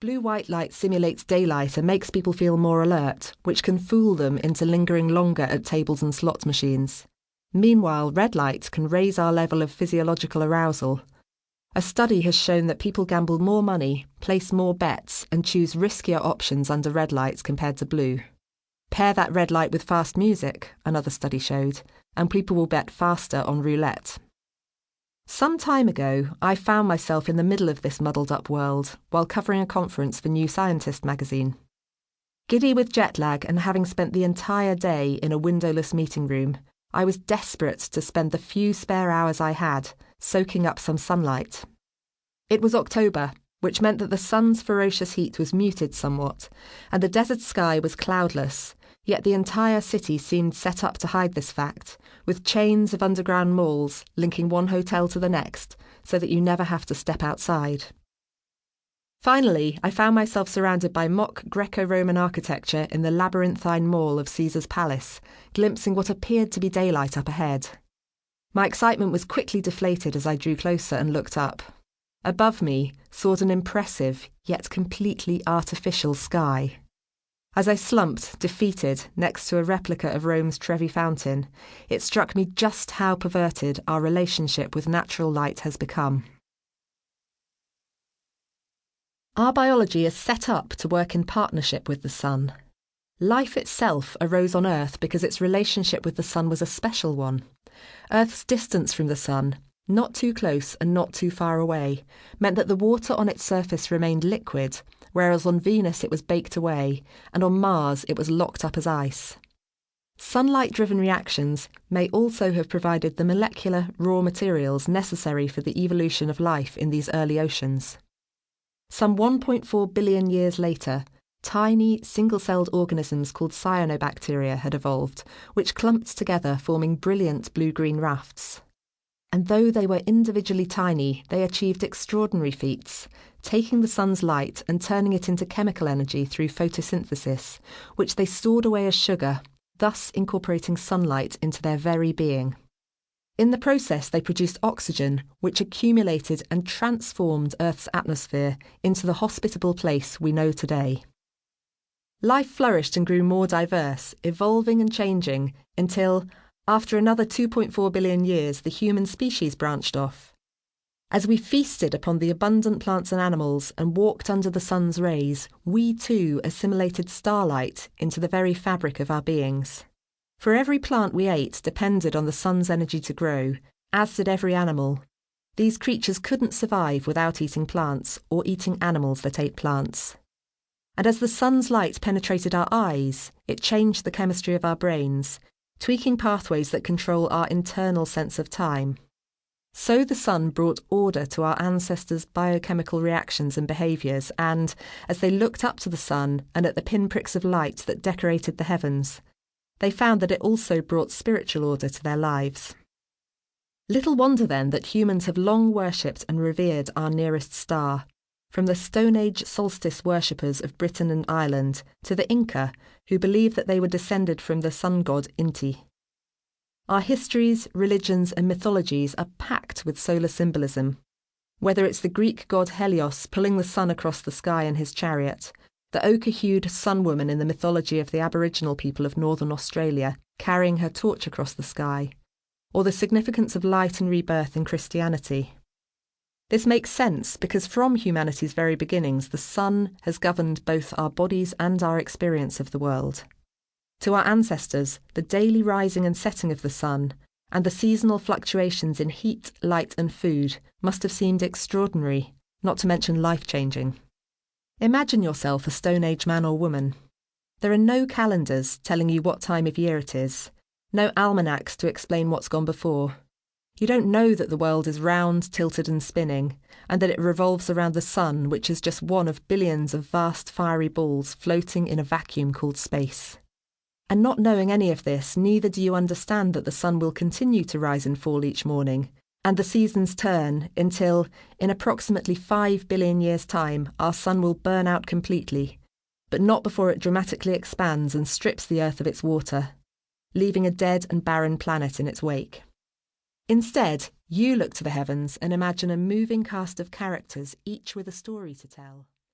Blue-white light simulates daylight and makes people feel more alert, which can fool them into lingering longer at tables and slot machines. Meanwhile, red light can raise our level of physiological arousal. A study has shown that people gamble more money, place more bets, and choose riskier options under red lights compared to blue. Pair that red light with fast music, another study showed, and people will bet faster on roulette. Some time ago, I found myself in the middle of this muddled-up world while covering a conference for New Scientist magazine. Giddy with jet lag and having spent the entire day in a windowless meeting room, I was desperate to spend the few spare hours I had soaking up some sunlight. It was October, which meant that the sun's ferocious heat was muted somewhat, and the desert sky was cloudless, yet the entire city seemed set up to hide this fact, with chains of underground malls linking one hotel to the next, so that you never have to step outside. Finally, I found myself surrounded by mock Greco-Roman architecture in the labyrinthine mall of Caesar's Palace, glimpsing what appeared to be daylight up ahead. My excitement was quickly deflated as I drew closer and looked up. Above me soared an impressive, yet completely artificial sky. As I slumped, defeated, next to a replica of Rome's Trevi Fountain, it struck me just how perverted our relationship with natural light has become. Our biology is set up to work in partnership with the sun. Life itself arose on Earth because its relationship with the sun was a special one. Earth's distance from the sun, not too close and not too far away, meant that the water on its surface remained liquid, whereas on Venus it was baked away, and on Mars it was locked up as ice. Sunlight-driven reactions may also have provided the molecular raw materials necessary for the evolution of life in these early oceans. Some 1.4 billion years later, tiny, single-celled organisms called cyanobacteria had evolved, which clumped together forming brilliant blue-green rafts. And though they were individually tiny, they achieved extraordinary feats, taking the sun's light and turning it into chemical energy through photosynthesis, which they stored away as sugar, thus incorporating sunlight into their very being. In the process, they produced oxygen, which accumulated and transformed Earth's atmosphere into the hospitable place we know today. Life flourished and grew more diverse, evolving and changing, until, after another 2.4 billion years, the human species branched off. As we feasted upon the abundant plants and animals and walked under the sun's rays, we too assimilated starlight into the very fabric of our beings. For every plant we ate depended on the sun's energy to grow, as did every animal. These creatures couldn't survive without eating plants or eating animals that ate plants. And as the sun's light penetrated our eyes, it changed the chemistry of our brains, tweaking pathways that control our internal sense of time. So the sun brought order to our ancestors' biochemical reactions and behaviours, and, as they looked up to the sun and at the pinpricks of light that decorated the heavens, they found that it also brought spiritual order to their lives. Little wonder then that humans have long worshipped and revered our nearest star, from the Stonehenge solstice worshippers of Britain and Ireland to the Inca, who believed that they were descended from the sun god Inti. Our histories, religions and mythologies are packed with solar symbolism, whether it's the Greek god Helios pulling the sun across the sky in his chariot, the ochre-hued sun woman in the mythology of the Aboriginal people of northern Australia carrying her torch across the sky, or the significance of light and rebirth in Christianity. This makes sense because from humanity's very beginnings, the sun has governed both our bodies and our experience of the world. To our ancestors, the daily rising and setting of the sun and the seasonal fluctuations in heat, light and food must have seemed extraordinary, not to mention life-changing. Imagine yourself a Stone Age man or woman. There are no calendars telling you what time of year it is, no almanacs to explain what's gone before. You don't know that the world is round, tilted and spinning, and that it revolves around the sun, which is just one of billions of vast fiery balls floating in a vacuum called space. And not knowing any of this, neither do you understand that the sun will continue to rise and fall each morning, and the seasons turn until, in approximately 5 billion years' time, our sun will burn out completely, but not before it dramatically expands and strips the Earth of its water, leaving a dead and barren planet in its wake. Instead, you look to the heavens and imagine a moving cast of characters, each with a story to tell.